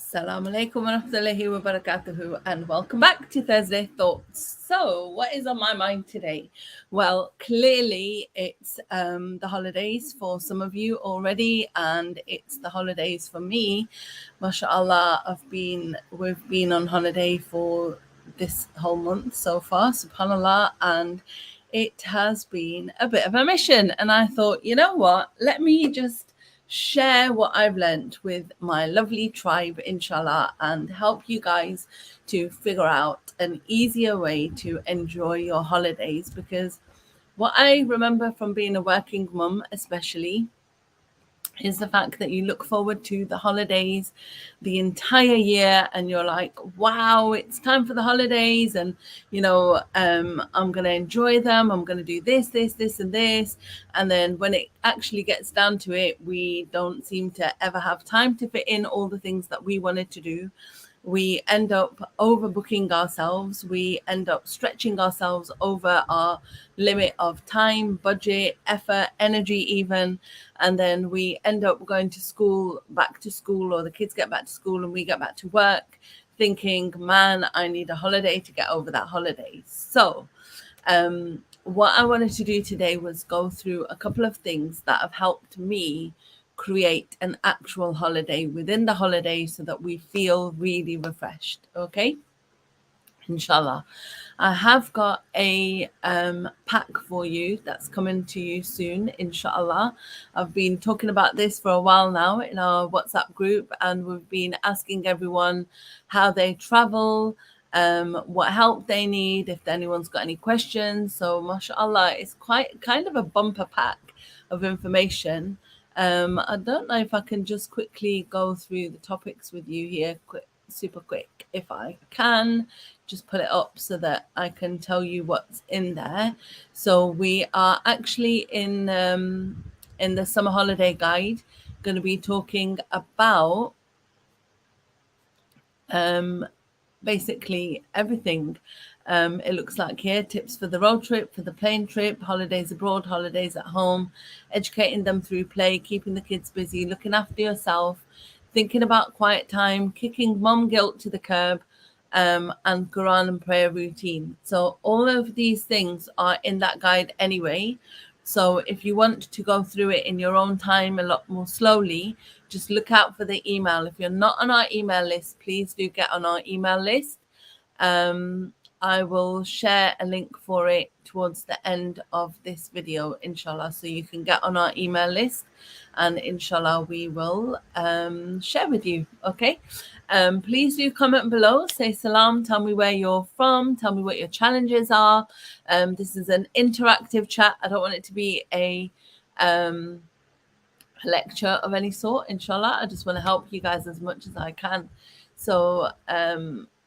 Assalamu alaikum wa rahmatullahi wa barakatuhu, and welcome back to Thursday Thoughts. So, what is on my mind today? Well, clearly it's the holidays for some of you already, and it's the holidays for me. MashaAllah, we've been on holiday for this whole month so far, subhanallah, and it has been a bit of a mission. And I thought, you know what? Let me just share what I've learnt with my lovely tribe, inshallah, and help you guys to figure out an easier way to enjoy your holidays. Because what I remember from being a working mum, especially, is the fact that you look forward to the holidays the entire year and you're like, wow, it's time for the holidays, and I'm going to enjoy them, I'm going to do this and this. And then when it actually gets down to it, we don't seem to ever have time to fit in all the things that we wanted to do. We end up overbooking ourselves. We end up stretching ourselves over our limit of time, budget, effort, energy even. And then we end up going to school, back to school, or the kids get back to school and we get back to work thinking, man, I need a holiday to get over that holiday. So what I wanted to do today was go through a couple of things that have helped me create an actual holiday within the holiday so that we feel really refreshed. Okay, inshallah. I have got a pack for you that's coming to you soon, inshallah. I've been talking about this for a while now in our WhatsApp group, and we've been asking everyone how they travel, what help they need, if anyone's got any questions. So mashallah, it's quite kind of a bumper pack of information. I don't know if I can just quickly go through the topics with you here, super quick. If I can, just put it up so that I can tell you what's in there. So we are actually in the summer holiday guide going to be talking about basically everything. It looks like here: tips for the road trip, for the plane trip, holidays abroad, holidays at home, educating them through play, keeping the kids busy, looking after yourself, thinking about quiet time, kicking mom guilt to the curb, and Quran and prayer routine. So all of these things are in that guide anyway. So if you want to go through it in your own time a lot more slowly, just look out for the email. If you're not on our email list, please do get on our email list. I will share a link for it towards the end of this video, inshallah, so you can get on our email list, and inshallah we will share with you. Okay, please do comment below, say salam, tell me where you're from, tell me what your challenges are. This is an interactive chat. I don't want it to be a lecture of any sort, inshallah. I just want to help you guys as much as I can. So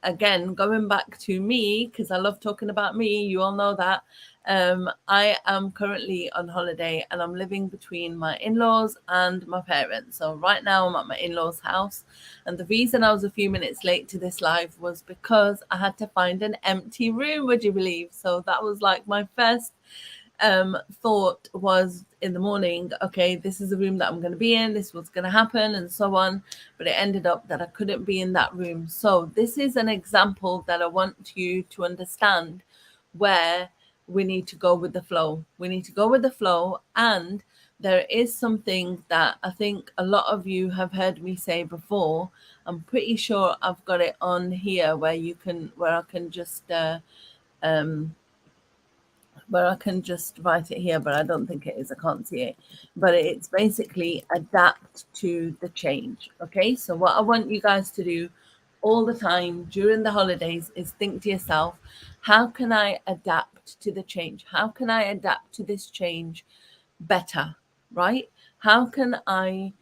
again, going back to me, because I love talking about me, you all know that. I am currently on holiday and I'm living between my in-laws and my parents. So right now I'm at my in-laws' house, and the reason I was a few minutes late to this live was because I had to find an empty room, would you believe? So that was like my first thought was in the morning, okay, this is the room that I'm going to be in, this is what's going to happen, and so on. But it ended up that I couldn't be in that room. So this is an example that I want you to understand where we need to go with the flow. We need to go with the flow. And there is something that I think a lot of you have heard me say before. I'm pretty sure I've got it on here where I can just write it here, but I don't think it is. I can't see it. But it's basically adapt to the change. Okay, so what I want you guys to do all the time during the holidays is think to yourself, how can I adapt to the change? How can I adapt to this change better, right? How can I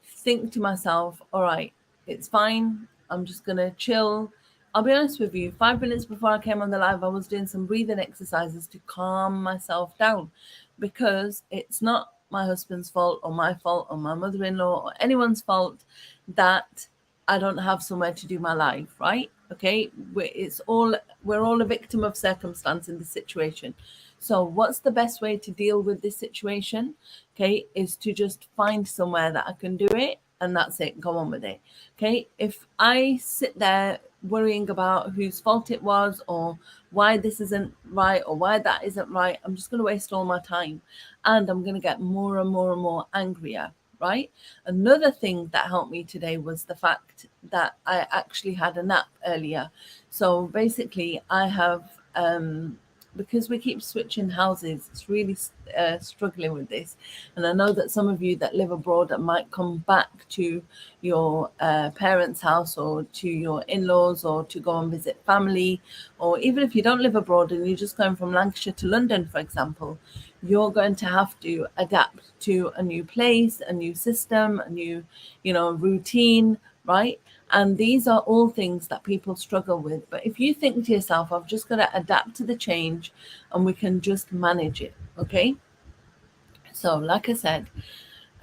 think to myself, all right, it's fine, I'm just going to chill. I'll be honest with you, 5 minutes before I came on the live, I was doing some breathing exercises to calm myself down, because it's not my husband's fault or my fault or my mother-in-law or anyone's fault that I don't have somewhere to do my life, right? Okay, we're all a victim of circumstance in this situation. So what's the best way to deal with this situation? Okay, is to just find somewhere that I can do it and that's it. Go on with it. Okay. If I sit there worrying about whose fault it was, or why this isn't right, or why that isn't right, I'm just going to waste all my time, and I'm going to get more and more and more angrier. Right. Another thing that helped me today was the fact that I actually had a nap earlier. So basically, I have because we keep switching houses, it's really struggling with this. And I know that some of you that live abroad that might come back to your parents' house, or to your in-laws, or to go and visit family, or even if you don't live abroad and you're just going from Lancashire to London, for example, you're going to have to adapt to a new place, a new system, a new, routine, right? And these are all things that people struggle with. But if you think to yourself, I've just got to adapt to the change and we can just manage it, okay? So, like I said,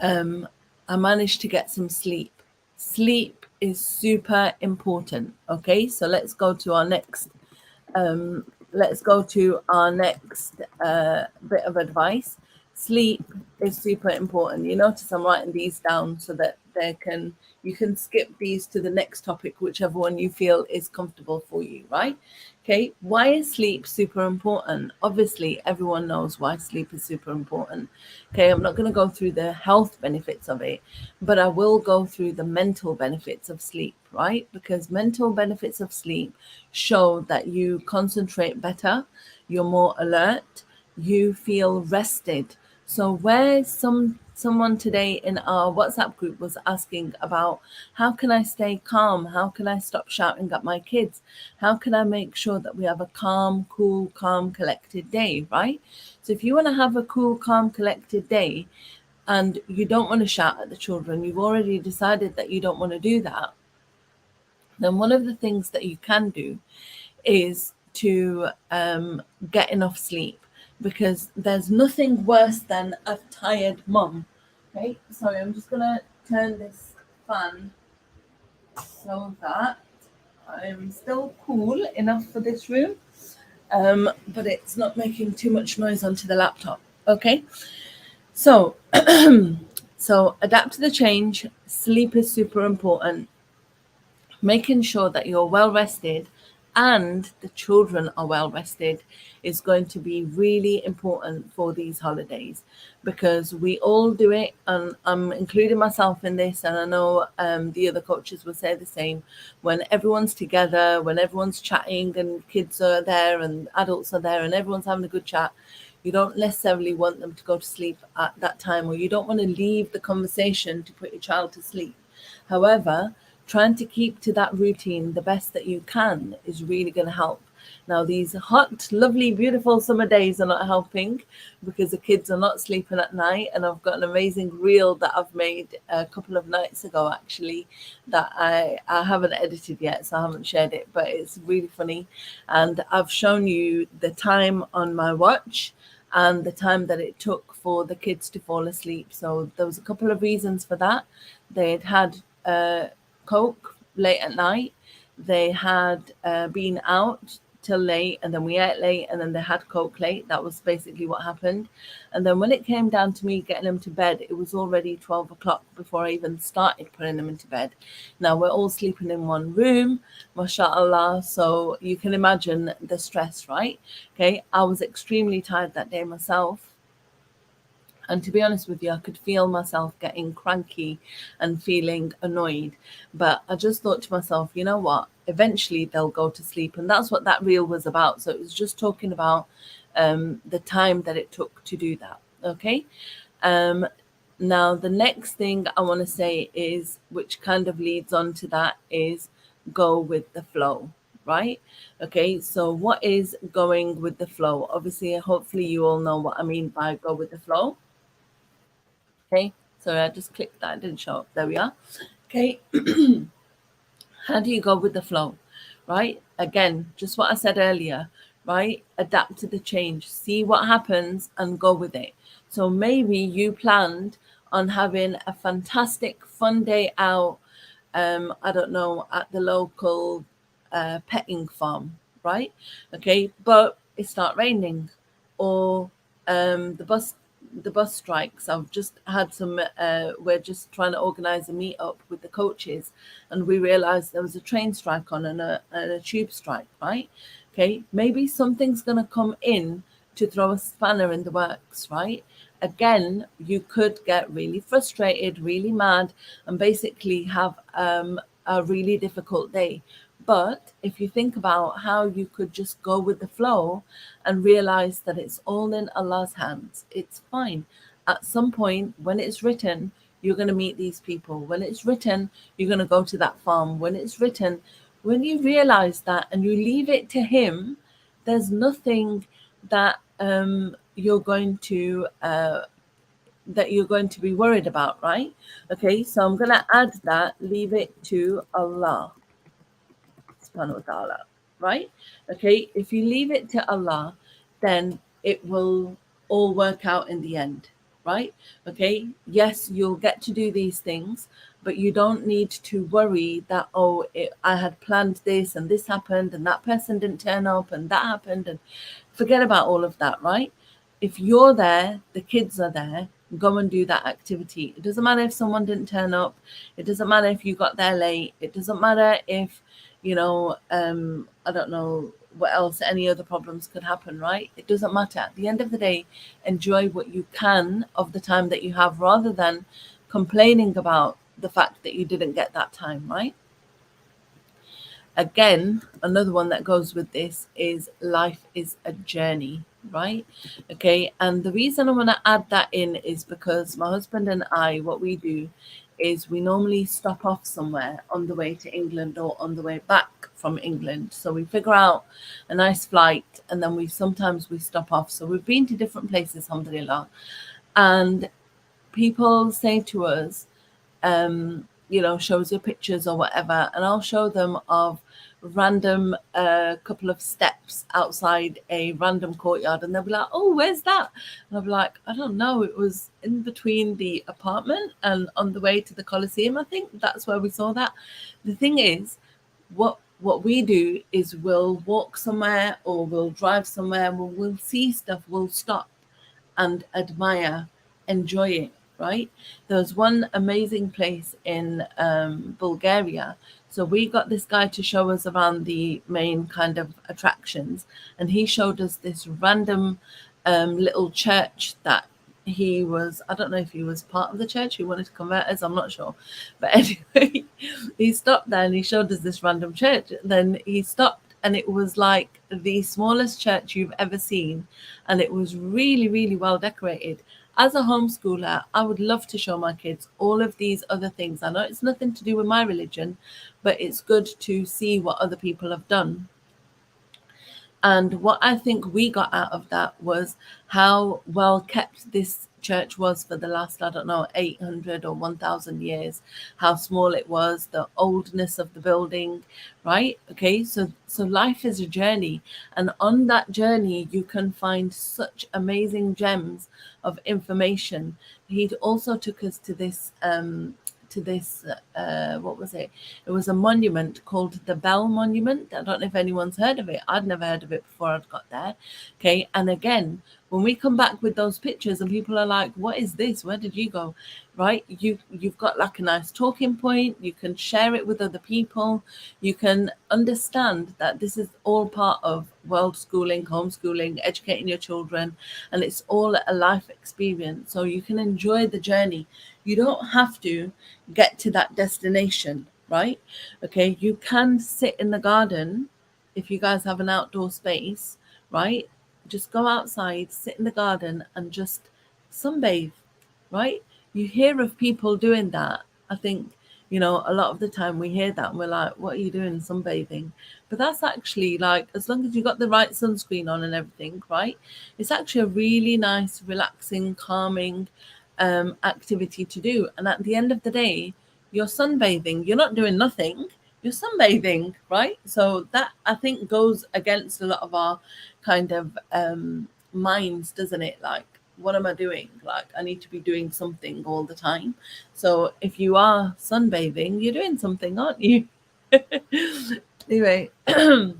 I managed to get some sleep. Sleep is super important, okay? So let's go to our next bit of advice. Sleep is super important. You notice I'm writing these down so that you can skip these to the next topic, whichever one you feel is comfortable for you, right? Okay, why is sleep super important? Obviously, everyone knows why sleep is super important. Okay, I'm not going to go through the health benefits of it, but I will go through the mental benefits of sleep, right? Because mental benefits of sleep show that you concentrate better, you're more alert, you feel rested. So where someone today in our WhatsApp group was asking about, how can I stay calm? How can I stop shouting at my kids? How can I make sure that we have a calm, cool, calm, collected day, right? So if you want to have a cool, calm, collected day, and you don't want to shout at the children, you've already decided that you don't want to do that, then one of the things that you can do is to get enough sleep, because there's nothing worse than a tired mum. Okay, sorry, I'm just gonna turn this fan so that I'm still cool enough for this room, but it's not making too much noise onto the laptop. Okay, so so adapt to the change. Sleep is super important. Making sure that you're well rested and the children are well rested is going to be really important for these holidays, because we all do it, and I'm including myself in this, and I know the other coaches will say the same. When everyone's together, when everyone's chatting and kids are there and adults are there and everyone's having a good chat, you don't necessarily want them to go to sleep at that time, or you don't want to leave the conversation to put your child to sleep. However, trying to keep to that routine the best that you can is really going to help. Now, these hot, lovely, beautiful summer days are not helping, because the kids are not sleeping at night. And I've got an amazing reel that I've made a couple of nights ago, actually, that I haven't edited yet, so I haven't shared it, but it's really funny. And I've shown you the time on my watch and the time that it took for the kids to fall asleep. So there was a couple of reasons for that. They'd had Coke late at night. They had been out till late, and then we ate late, and then they had Coke late. That was basically what happened. And then when it came down to me getting them to bed, it was already 12 o'clock before I even started putting them into bed. Now we're all sleeping in one room, mashallah. So you can imagine the stress, right? Okay, I was extremely tired that day myself. And to be honest with you, I could feel myself getting cranky and feeling annoyed. But I just thought to myself, you know what? Eventually they'll go to sleep. And that's what that reel was about. So it was just talking about the time that it took to do that. Okay. Now, the next thing I want to say is, which kind of leads on to that, is go with the flow. Right? Okay. So what is going with the flow? Obviously, hopefully you all know what I mean by go with the flow. Okay, so I just clicked that, it didn't show up. There we are. Okay, how do you go with the flow? Right? Again, just what I said earlier, right? Adapt to the change, see what happens and go with it. So maybe you planned on having a fantastic fun day out, I don't know, at the local petting farm, right? Okay, but it started raining, or the bus the bus strikes. I've just had some, we're just trying to organize a meet up with the coaches, and we realized there was a train strike on and a tube strike, right? Okay, maybe something's going to come in to throw a spanner in the works, right? Again, you could get really frustrated, really mad, and basically have a really difficult day. But if you think about how you could just go with the flow and realize that it's all in Allah's hands, it's fine. At some point, when it's written, you're going to meet these people. When it's written, you're going to go to that farm. When it's written, when you realize that and you leave it to Him, there's nothing that you're going to be worried about, right? Okay, so I'm going to add that, leave it to Allah subhanahu wa ta'ala, right? Okay, if you leave it to Allah, then it will all work out in the end, right? Okay, yes, you'll get to do these things, but you don't need to worry that, I had planned this and this happened and that person didn't turn up and that happened, and forget about all of that, right? If you're there, the kids are there, go and do that activity. It doesn't matter if someone didn't turn up. It doesn't matter if you got there late. It doesn't matter if, I don't know what else, any other problems could happen, right? It doesn't matter. At the end of the day, enjoy what you can of the time that you have, rather than complaining about the fact that you didn't get that time, right? Again, another one that goes with this is life is a journey, right? Okay, and the reason I want to add that in is because my husband and I, what we do is we normally stop off somewhere on the way to England or on the way back from England. So we figure out a nice flight, and then we stop off. So we've been to different places, alhamdulillah, and people say to us, show us your pictures or whatever, and I'll show them of random couple of steps outside a random courtyard, and they'll be like, "Oh, where's that?" And I'll be like, "I don't know. It was in between the apartment and on the way to the Colosseum. I think that's where we saw that." The thing is, what we do is we'll walk somewhere or we'll drive somewhere, and we'll see stuff, we'll stop and admire, enjoy it, right? There was one amazing place in Bulgaria. So we got this guy to show us around the main kind of attractions, and he showed us this random little church that I don't know if he was part of the church, he wanted to convert us, I'm not sure. But anyway, he stopped there and he showed us this random church. Then he stopped, and it was like the smallest church you've ever seen. And it was really, really well decorated. As a homeschooler, I would love to show my kids all of these other things. I know it's nothing to do with my religion, but it's good to see what other people have done. And what I think we got out of that was how well kept this church was for the last, 800 or 1,000 years, how small it was, the oldness of the building, right? Okay, so life is a journey. And on that journey, you can find such amazing gems of information. He also took us to this what was it? It was a monument called the Bell Monument. I don't know if anyone's heard of it. I'd never heard of it before I'd got there. Okay, and again, when we come back with those pictures and people are like, "What is this? Where did you go?" Right? You've got like a nice talking point. You can share it with other people. You can understand that this is all part of world schooling, homeschooling, educating your children, and it's all a life experience. So you can enjoy the journey. You don't have to get to that destination, right? Okay, you can sit in the garden if you guys have an outdoor space, right? Just go outside, sit in the garden and just sunbathe, right? You hear of people doing that. I think, a lot of the time we hear that and we're like, "What are you doing sunbathing?" But that's actually, like, as long as you got the right sunscreen on and everything, right? It's actually a really nice, relaxing, calming activity to do. And at the end of the day, you're sunbathing. You're not doing nothing. You're sunbathing, right? So that, I think, goes against a lot of our kind of minds, doesn't it? Like, what am I doing? Like, I need to be doing something all the time. So if you are sunbathing, you're doing something, aren't you? Anyway, if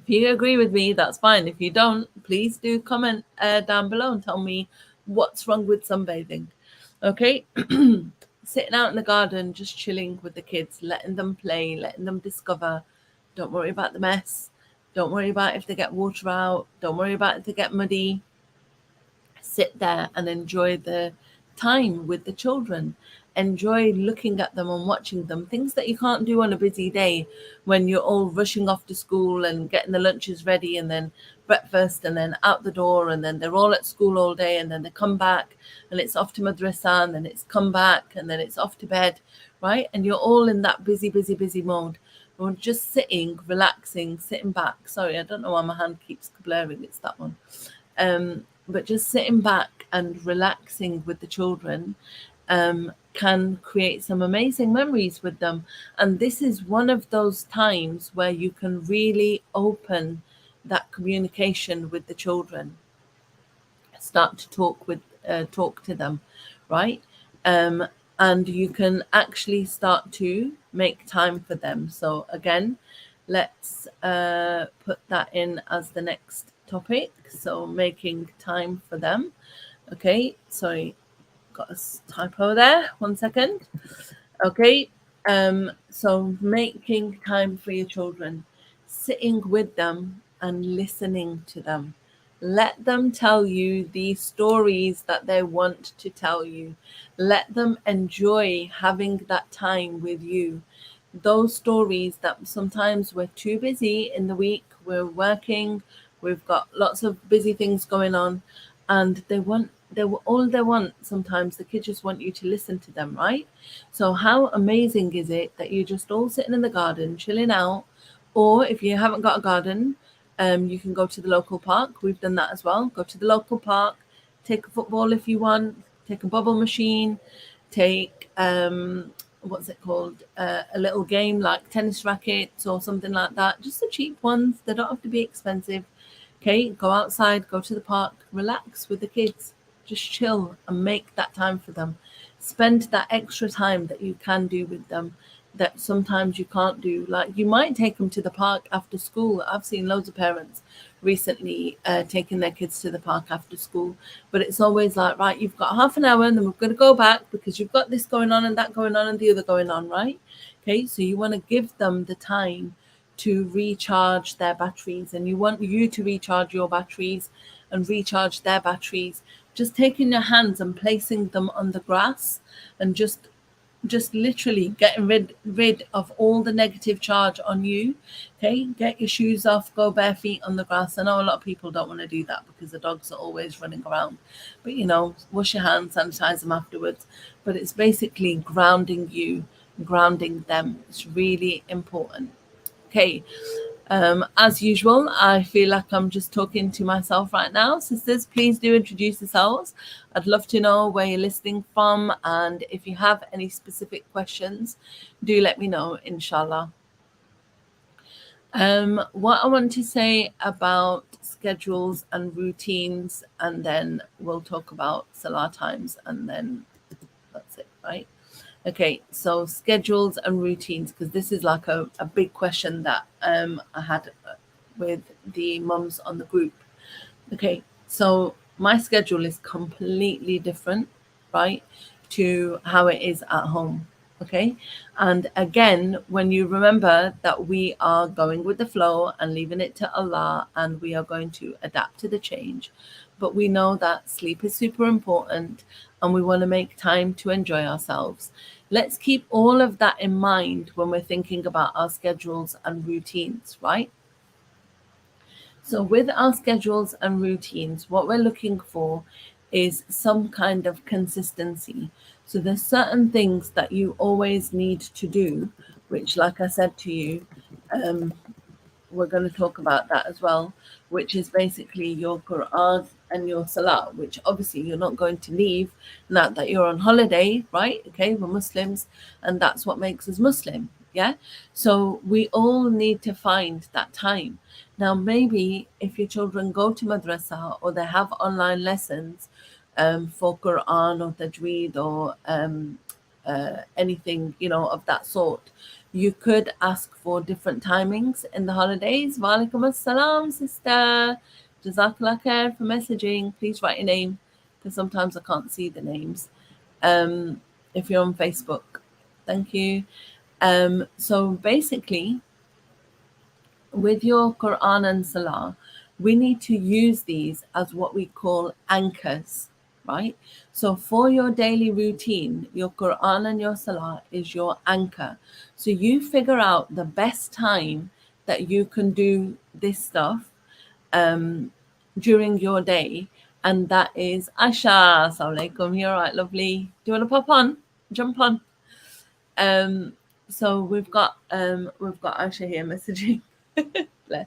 you agree with me, that's fine. If you don't, please do comment down below and tell me What's wrong with sunbathing? Okay. Sitting out in the garden, just chilling with the kids, letting them play, letting them discover. Don't worry about the mess. Don't worry about if they get water out. Don't worry about if they get muddy. Sit there and enjoy the time with the children. Enjoy looking at them and watching them. Things that you can't do on a busy day when you're all rushing off to school and getting the lunches ready and then breakfast and then out the door and then they're all at school all day and then they come back and it's off to madrasa and then it's come back and then it's off to bed, right? And you're all in that busy mode. Or just sitting, relaxing, sitting back. Sorry, I don't know why my hand keeps blurring. It's that one. But just sitting back and relaxing with the children can create some amazing memories with them. And this is one of those times where you can really open that communication with the children. Start to talk to them, right? And you can actually start to make time for them. So again, let's put that in as the next topic. So making time for them. Okay, sorry, got a typo there. 1 second. Okay, so making time for your children, sitting with them and listening to them. Let them tell you the stories that they want to tell you. Let them enjoy having that time with you. Those stories that sometimes we're too busy in the week, we're working, we've got lots of busy things going on, and all they want sometimes the kids just want you to listen to them, right? So how amazing is it that you're just all sitting in the garden chilling out, or if you haven't got a garden, you can go to the local park. We've done that as well. Go to the local park, take a football if you want, take a bubble machine, take what's it called, a little game like tennis rackets or something like that, just the cheap ones. They don't have to be expensive. Okay, go outside, go to the park, relax with the kids, just chill and make that time for them. Spend that extra time that you can do with them that sometimes you can't do. Like you might take them to the park after school. I've seen loads of parents recently taking their kids to the park after school, but it's always like, right, you've got half an hour and then we're going to go back because you've got this going on and that going on and the other going on, right? Okay, so you want to give them the time to recharge their batteries, and you want you to recharge your batteries and recharge their batteries. Just taking your hands and placing them on the grass and just literally getting rid of all the negative charge on you. Okay, get your shoes off, go bare feet on the grass. I know a lot of people don't want to do that because the dogs are always running around, but wash your hands, sanitize them afterwards. But it's basically grounding you, grounding them. It's really important. Okay, as usual, I feel like I'm just talking to myself right now. Sisters, please do introduce yourselves. I'd love to know where you're listening from, and if you have any specific questions, do let me know, inshallah. What I want to say about schedules and routines, and then we'll talk about salah times, and then that's it, right? Okay, so schedules and routines, because this is like a big question that I had with the mums on the group. Okay, so my schedule is completely different, right, to how it is at home. Okay, and again, when you remember that we are going with the flow and leaving it to Allah, and we are going to adapt to the change, but we know that sleep is super important and we want to make time to enjoy ourselves. Let's keep all of that in mind when we're thinking about our schedules and routines, right? So with our schedules and routines, what we're looking for is some kind of consistency. So there's certain things that you always need to do, which, like I said to you, we're going to talk about that as well, which is basically your Quran and your Salah, which obviously you're not going to leave now that you're on holiday, right? Okay, we're Muslims, and that's what makes us Muslim. Yeah, so we all need to find that time. Now, maybe if your children go to madrasa or they have online lessons for Quran or tajweed or anything, of that sort, you could ask for different timings in the holidays. Walaikum assalam, sister. Jazakallah khair for messaging. Please write your name because sometimes I can't see the names. If you're on Facebook, thank you. So basically, with your Quran and Salah, we need to use these as what we call anchors, right? So for your daily routine, your Quran and your Salah is your anchor. So you figure out the best time that you can do this stuff during your day, and that is Asha. Assalamu alaikum. You're right, lovely. Do you want to pop on? Jump on. So we've got Asha here messaging. Bless.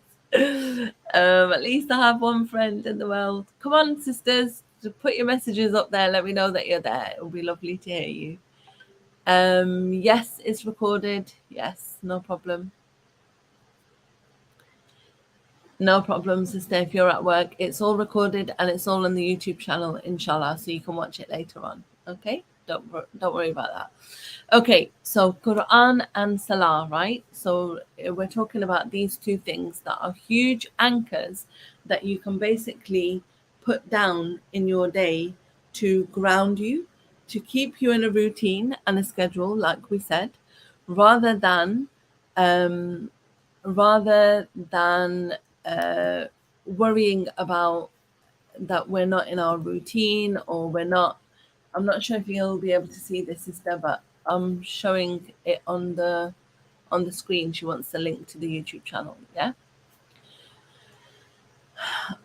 At least I have one friend in the world. Come on, sisters, to put your messages up there. Let me know that you're there. It will be lovely to hear you. Yes, it's recorded. Yes, no problem. No problem, sister. If you're at work, it's all recorded and it's all on the YouTube channel, inshallah, so you can watch it later on. Okay, don't worry about that. Okay, so Quran and Salah, right? So we're talking about these two things that are huge anchors that you can basically put down in your day to ground you, to keep you in a routine and a schedule, like we said, rather than worrying about that we're not in our routine, or we're not. I'm not sure if you'll be able to see this, sister, but I'm showing it on the screen. She wants the link to the YouTube channel. Yeah,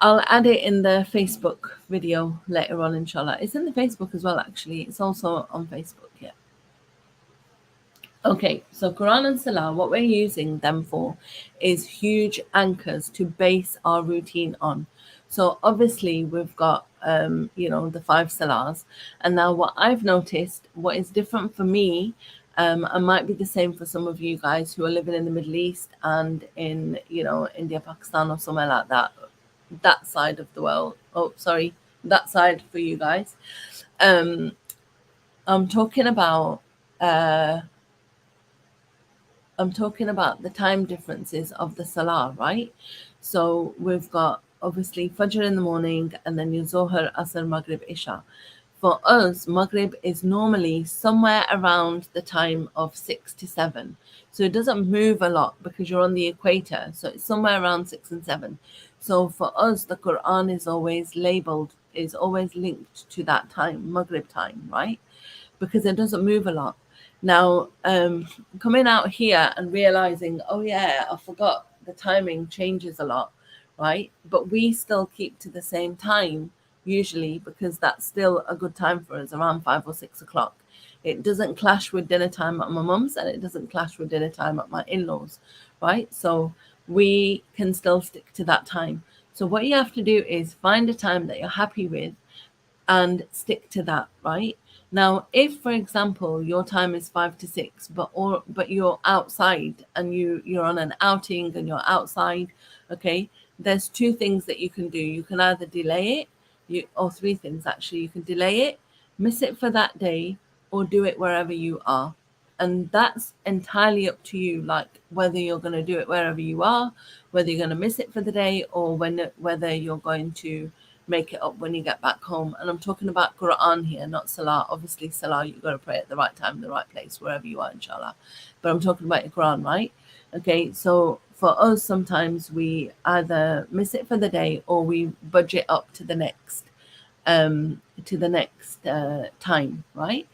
I'll add it in the Facebook video later on, inshallah. It's in the Facebook as well, actually. It's also on Facebook. Yeah. Okay, so Quran and Salah, what we're using them for is huge anchors to base our routine on. So obviously we've got, the 5 Salahs. And now what I've noticed, what is different for me, and might be the same for some of you guys who are living in the Middle East and in, India, Pakistan or somewhere like that side of the world. Oh, sorry, that side for you guys. I'm talking about the time differences of the Salah, right? So we've got obviously Fajr in the morning and then your Zohar, Asr, Maghrib, Isha. For us, Maghrib is normally somewhere around the time of 6 to 7. So it doesn't move a lot because you're on the equator. So it's somewhere around 6 and 7. So for us, the Quran is always linked to that time, Maghrib time, right? Because it doesn't move a lot. Now, coming out here and realizing, oh yeah, I forgot the timing changes a lot, right? But we still keep to the same time usually because that's still a good time for us, around 5 or 6 o'clock. It doesn't clash with dinner time at my mum's and it doesn't clash with dinner time at my in-laws, right? So we can still stick to that time. So what you have to do is find a time that you're happy with and stick to that, right? Now, if, for example, your time is 5 to 6, but you're outside and you're on an outing and you're outside, okay, there's 2 things that you can do. You can either delay it, or 3 things actually. You can delay it, miss it for that day, or do it wherever you are. And that's entirely up to you, like whether you're going to do it wherever you are, whether you're going to miss it for the day, or whether you're going to make it up when you get back home. And I'm talking about Quran here, not Salah. Obviously, Salah, you've got to pray at the right time, in the right place, wherever you are, inshallah. But I'm talking about your Quran, right? Okay, so for us, sometimes we either miss it for the day or we budget up to the next time, right?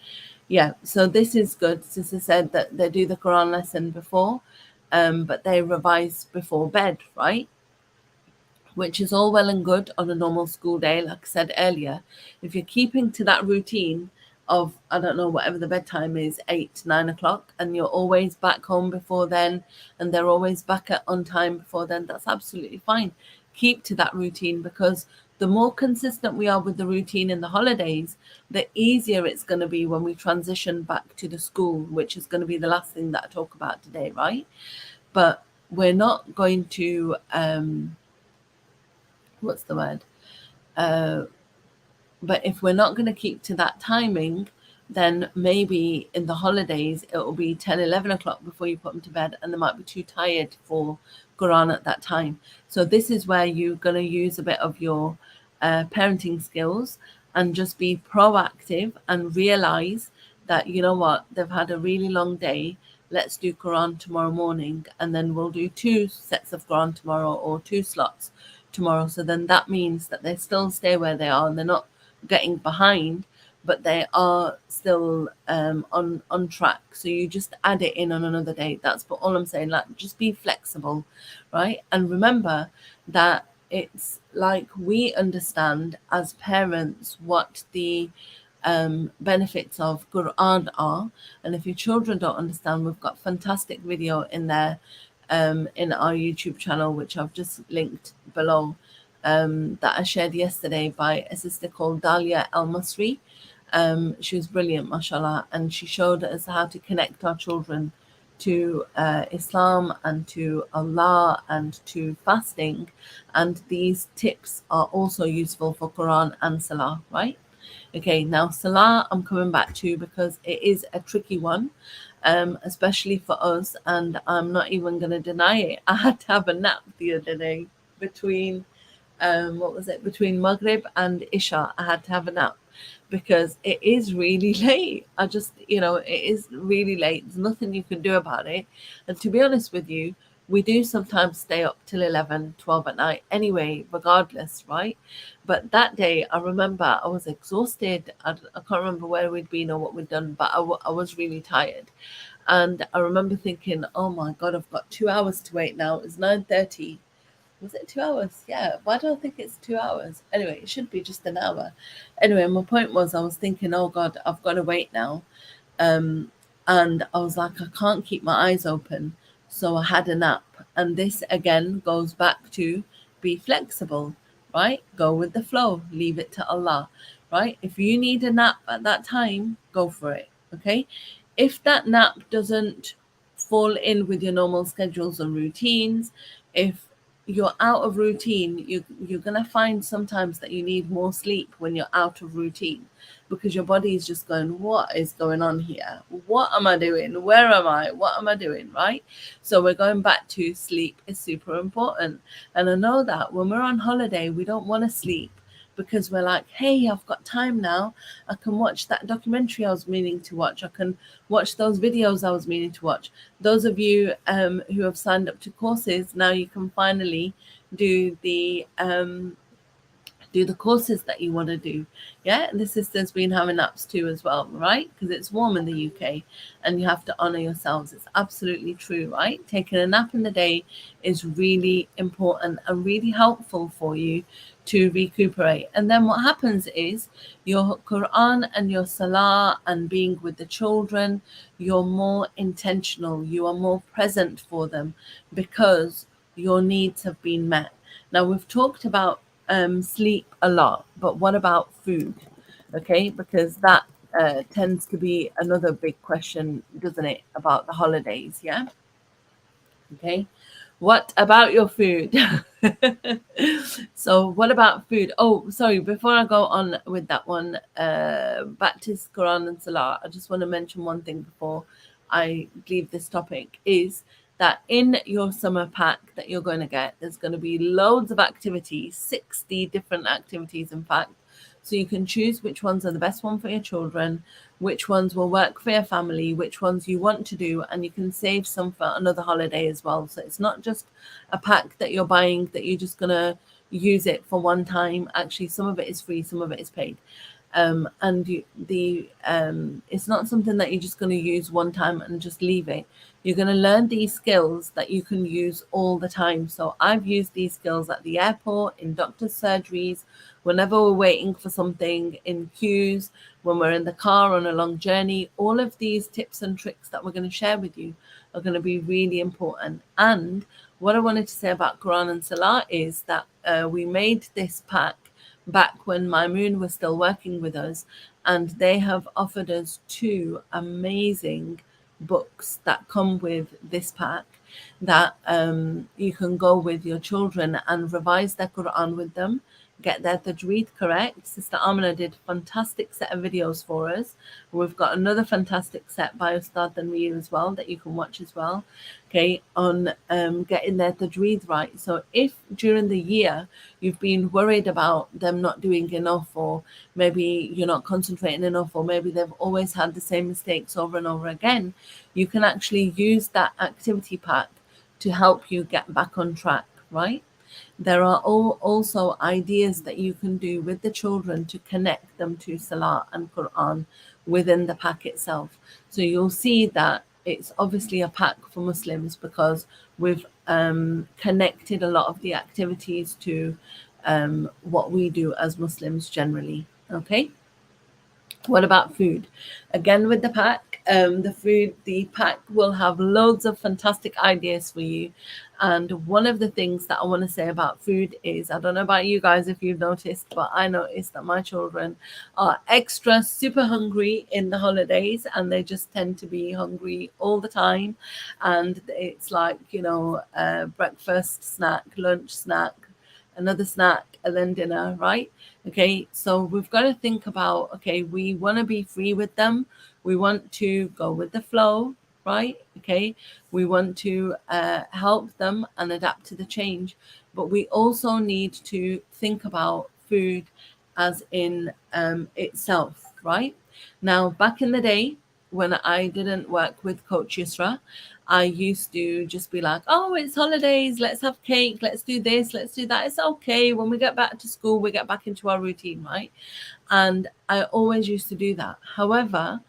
Yeah, so this is good. Sister said that they do the Quran lesson before, but they revise before bed, right? Which is all well and good on a normal school day. Like I said earlier, if you're keeping to that routine of, I don't know, whatever the bedtime is, 8, 9 o'clock, and you're always back home before then, and they're always back on time before then, that's absolutely fine. Keep to that routine, because the more consistent we are with the routine in the holidays, the easier it's going to be when we transition back to the school, which is going to be the last thing that I talk about today, right? But we're not going to... what's the word? But if we're not going to keep to that timing, then maybe in the holidays, it will be 10, 11 o'clock before you put them to bed, and they might be too tired for Quran at that time. So this is where you're going to use a bit of your parenting skills and just be proactive and realize that, you know what, they've had a really long day. Let's do Quran tomorrow morning, and then we'll do 2 sets of Quran tomorrow, or 2 slots tomorrow. So then that means that they still stay where they are and they're not getting behind, but they are still on track. So you just add it in on another day. That's all I'm saying. Like, just be flexible, right? And remember that it's like, we understand as parents what the benefits of Quran are, and if your children don't understand, we've got fantastic video in there in our YouTube channel, which I've just linked below, that I shared yesterday by a sister called Dalia El Masri. She was brilliant, mashallah, and she showed us how to connect our children to Islam and to Allah and to fasting, and these tips are also useful for Quran and Salah, right? Okay, now Salah I'm coming back to because it is a tricky one, especially for us, and I'm not even going to deny it. I had to have a nap the other day between between Maghrib and Isha. I had to have a nap because it is really late. I just, it is really late. There's nothing you can do about it. And to be honest with you, we do sometimes stay up till 11, 12 at night anyway, regardless, right? But that day, I remember I was exhausted. I can't remember where we'd been or what we'd done, but I was really tired. And I remember thinking, oh my God, I've got 2 hours to wait now. It's 9:30. Was it 2 hours? Yeah. Why do I think it's 2 hours? Anyway, it should be just an hour. Anyway, my point was, I was thinking, oh God, I've got to wait now. And I was like, I can't keep my eyes open. So I had a nap. And this again goes back to be flexible, right? Go with the flow, leave it to Allah, right? If you need a nap at that time, go for it, okay? If that nap doesn't fall in with your normal schedules and routines, if you're out of routine, you're going to find sometimes that you need more sleep when you're out of routine, because your body is just going, what is going on here? What am I doing? Where am I? What am I doing? Right? So we're going back to sleep is super important. And I know that when we're on holiday, we don't want to sleep because we're like, hey, I've got time now. I can watch that documentary I was meaning to watch. I can watch those videos I was meaning to watch. Those of you who have signed up to courses, now you can finally do the courses that you want to do. Yeah, and the sister's been having naps too as well, right? Because it's warm in the UK and you have to honor yourselves. It's absolutely true, right? Taking a nap in the day is really important and really helpful for you to recuperate. And then what happens is your Quran and your Salah and being with the children, you're more intentional, you are more present for them because your needs have been met. Now, we've talked about sleep a lot, but what about food? Okay, because that tends to be another big question, doesn't it, about the holidays? Yeah. Okay, what about your food? So what about food? Oh, sorry, before I go on with that one, back to Quran and Salah, I just want to mention one thing before I leave this topic, is that in your summer pack that you're going to get, there's going to be loads of activities, 60 different activities, in fact. So you can choose which ones are the best one for your children, which ones will work for your family, which ones you want to do, and you can save some for another holiday as well. So it's not just a pack that you're buying that you're just going to use it for one time. Actually, some of it is free, some of it is paid. It's not something that you're just going to use one time and just leave it. You're going to learn these skills that you can use all the time. So I've used these skills at the airport, in doctor's surgeries, whenever we're waiting for something, in queues, when we're in the car on a long journey. All of these tips and tricks that we're going to share with you are going to be really important. And what I wanted to say about Quran and Salah is that we made this pack back when my moon was still working with us, and they have offered us 2 amazing books that come with this pack that you can go with your children and revise their Quran with them. get their tajweed correct. Sister Amina did a fantastic set of videos for us. We've got another fantastic set by Ustad Tanveer as well that you can watch as well, okay, on getting their tajweed right. So if during the year you've been worried about them not doing enough, or maybe you're not concentrating enough, or maybe they've always had the same mistakes over and over again, you can actually use that activity pack to help you get back on track, right? There are also ideas that you can do with the children to connect them to Salah and Quran within the pack itself. So you'll see that it's obviously a pack for Muslims because we've connected a lot of the activities to what we do as Muslims generally. Okay. What about food? Again, with the pack, the pack will have loads of fantastic ideas for you. And one of the things that I want to say about food is, I don't know about you guys if you've noticed, but I noticed that my children are extra super hungry in the holidays, and they just tend to be hungry all the time. And it's like, breakfast, snack, lunch, snack, another snack, and then dinner, right? Okay, so we've got to think about, okay, we want to be free with them. We want to go with the flow, right? Okay, we want to help them and adapt to the change. But we also need to think about food as in itself, right? Now, back in the day, when I didn't work with Coach Yusra, I used to just be like, oh, it's holidays, let's have cake, let's do this, let's do that. It's okay. When we get back to school, we get back into our routine, right? And I always used to do that. However,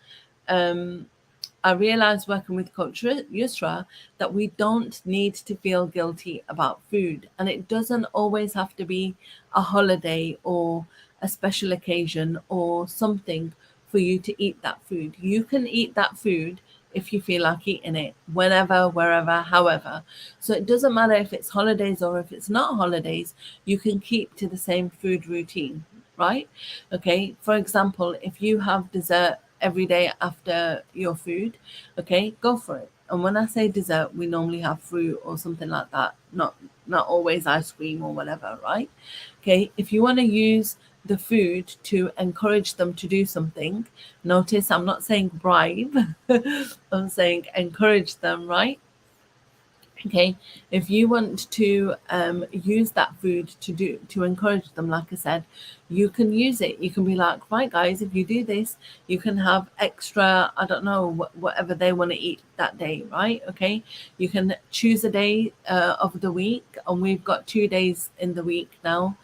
I realized working with Coach Yusra that we don't need to feel guilty about food. And it doesn't always have to be a holiday or a special occasion or something for you to eat that food. You can eat that food if you feel like eating it, whenever, wherever, however. So it doesn't matter if it's holidays or if it's not holidays, you can keep to the same food routine, right? Okay, for example, if you have dessert every day after your food, okay, go for it. And when I say dessert, we normally have fruit or something like that, not always ice cream or whatever, right? Okay, if you want to use the food to encourage them to do something, notice I'm not saying bribe, I'm saying encourage them, right? Okay, if you want to use that food to encourage them, like I said, you can use it. You can be like, right, guys, if you do this, you can have extra, I don't know, whatever they want to eat that day, right? Okay, you can choose a day of the week, and we've got 2 days in the week now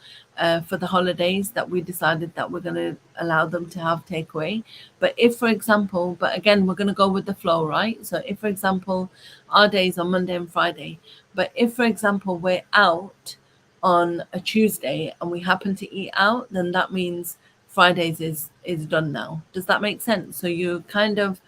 for the holidays that we decided that we're going to allow them to have takeaway. But if, for example, but again, we're going to go with the flow, right? So if, for example, our days are Monday and Friday, but if, for example, we're out on a Tuesday and we happen to eat out, then that means Fridays is done now. Does that make sense? So you're kind of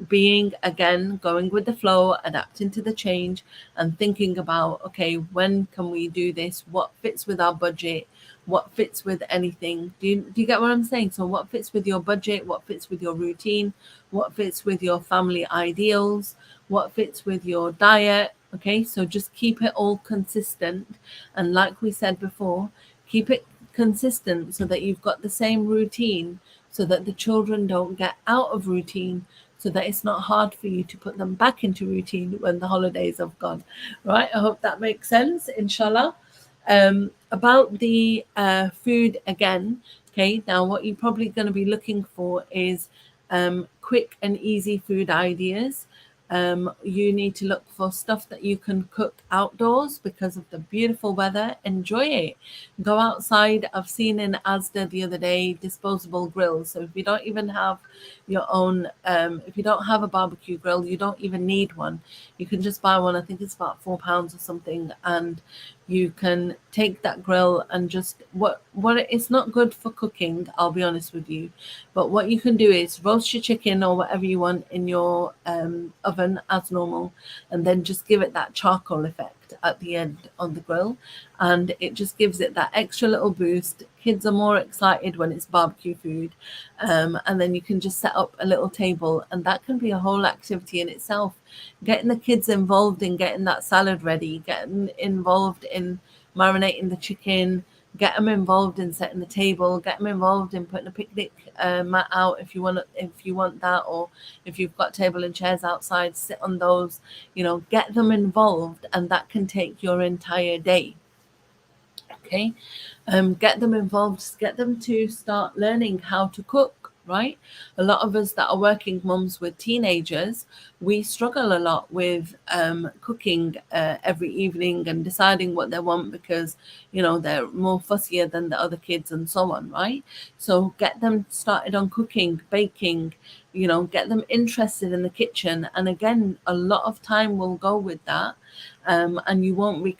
being, again, going with the flow, adapting to the change, and thinking about, okay, when can we do this? What fits with our budget? What fits with anything? Do you get what I'm saying? So what fits with your budget? What fits with your routine? What fits with your family ideals? What fits with your diet? Okay, so just keep it all consistent. And like we said before, keep it consistent so that you've got the same routine, so that the children don't get out of routine, so that it's not hard for you to put them back into routine when the holidays have gone, right? I hope that makes sense, inshallah. About the food again, okay, now what you're probably going to be looking for is quick and easy food ideas. You need to look for stuff that you can cook outdoors because of the beautiful weather. Enjoy it. Go outside. I've seen in Asda the other day disposable grills. So if you don't even have your own, if you don't have a barbecue grill, you don't even need one. You can just buy one. I think it's about £4 or something, and you can take that grill and just it's not good for cooking, I'll be honest with you, but what you can do is roast your chicken or whatever you want in your oven as normal, and then just give it that charcoal effect at the end on the grill, and it just gives it that extra little boost. Kids are more excited when it's barbecue food, and then you can just set up a little table, and that can be a whole activity in itself. Getting the kids involved in getting that salad ready, getting involved in marinating the chicken, Get them involved in setting the table. Get them involved in putting a picnic mat out if you want that, or if you've got table and chairs outside, sit on those. Get them involved, and that can take your entire day. Okay, get them involved, get them to start learning how to cook, right? A lot of us that are working moms with teenagers, we struggle a lot with cooking every evening and deciding what they want, because they're more fussier than the other kids and so on, right? So get them started on cooking, baking, get them interested in the kitchen. And again, a lot of time will go with that. And you won't be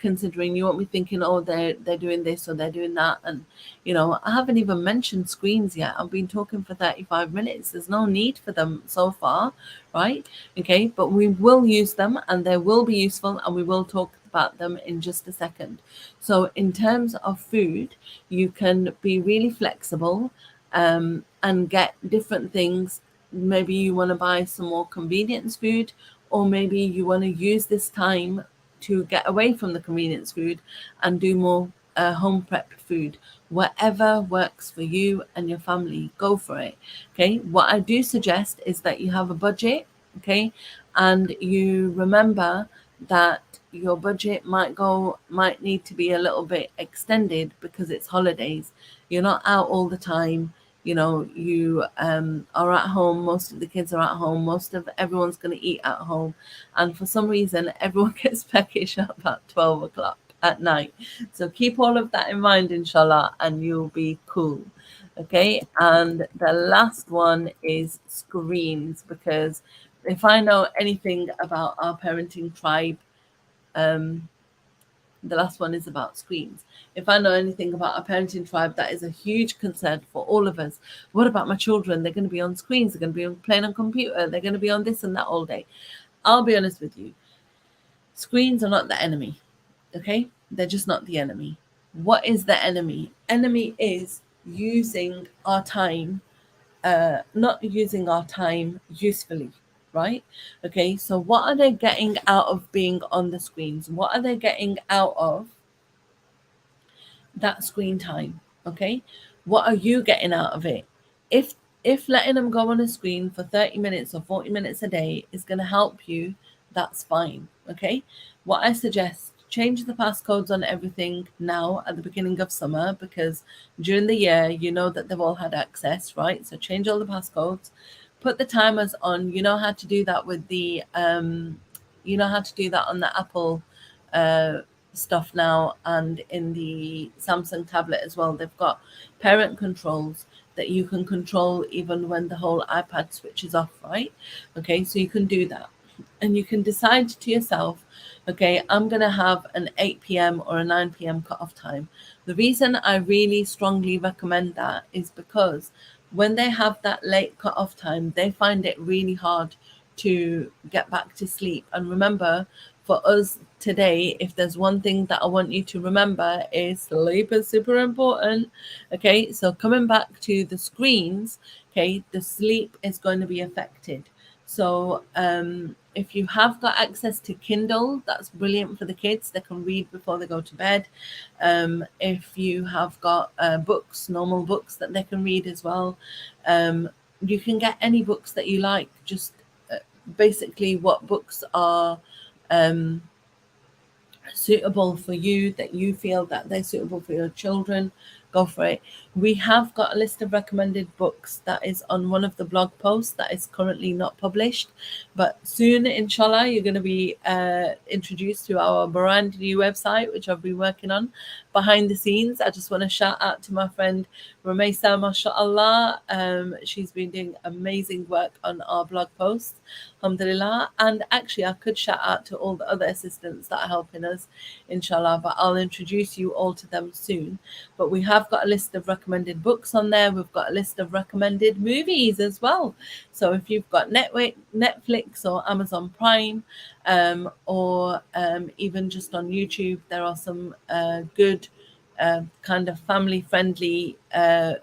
thinking, oh, they're doing this or they're doing that. And I haven't even mentioned screens yet. I've been talking for 35 minutes. There's no need for them so far, right? Okay, but we will use them, and they will be useful, and we will talk about them in just a second. So in terms of food, you can be really flexible and get different things. Maybe you want to buy some more convenience food, or maybe you want to use this time to get away from the convenience food and do more home prepped food. Whatever works for you and your family, go for it. Okay, what I do suggest is that you have a budget, okay, and you remember that your budget might need to be a little bit extended because it's holidays. You're not out all the time. You are at home. Most of the kids are at home. Most of everyone's going to eat at home. And for some reason, everyone gets peckish at about 12 o'clock at night. So keep all of that in mind, inshallah, and you'll be cool. Okay. And the last one is screens, because if I know anything about our parenting tribe, the last one is about screens. If I know anything about our parenting tribe, that is a huge concern for all of us. What about my children? They're going to be on screens. They're going to be playing on computer. They're going to be on this and that all day. I'll be honest with you. Screens are not the enemy. Okay? They're just not the enemy. What is the enemy? Enemy is using our time, not using our time usefully. Right? Okay, so what are they getting out of being on the screens? What are they getting out of that screen time? Okay, what are you getting out of it? If letting them go on a screen for 30 minutes or 40 minutes a day is going to help you, that's fine. Okay, what I suggest, change the passcodes on everything now at the beginning of summer, because during the year that they've all had access, right? So change all the passcodes, put the timers on. You know how to do that with the on the Apple stuff now, and in the Samsung tablet as well. They've got parent controls that you can control even when the whole iPad switches off, right? Okay, so you can do that, and you can decide to yourself, okay, I'm going to have an 8 p.m. or a 9 p.m. cutoff time. The reason I really strongly recommend that is because when they have that late cutoff time, they find it really hard to get back to sleep. And remember, for us today, if there's one thing that I want you to remember, is sleep is super important. Okay, so coming back to the screens, okay, the sleep is going to be affected. So if you have got access to Kindle, that's brilliant for the kids. They can read before they go to bed. If you have got books, normal books that they can read as well, you can get any books that you like. Just basically what books are suitable for you, that you feel that they're suitable for your children, go for it. We have got a list of recommended books that is on one of the blog posts that is currently not published, but soon, inshallah, you're going to be introduced to our brand new website, which I've been working on behind the scenes. I just want to shout out to my friend Rumaisa, mashallah. She's been doing amazing work on our blog posts, alhamdulillah. And actually, I could shout out to all the other assistants that are helping us, inshallah, but I'll introduce you all to them soon. But we have got a list of recommended books on there. We've got a list of recommended movies as well. So if you've got Netflix or Amazon Prime, or even just on YouTube, there are some good kind of family-friendly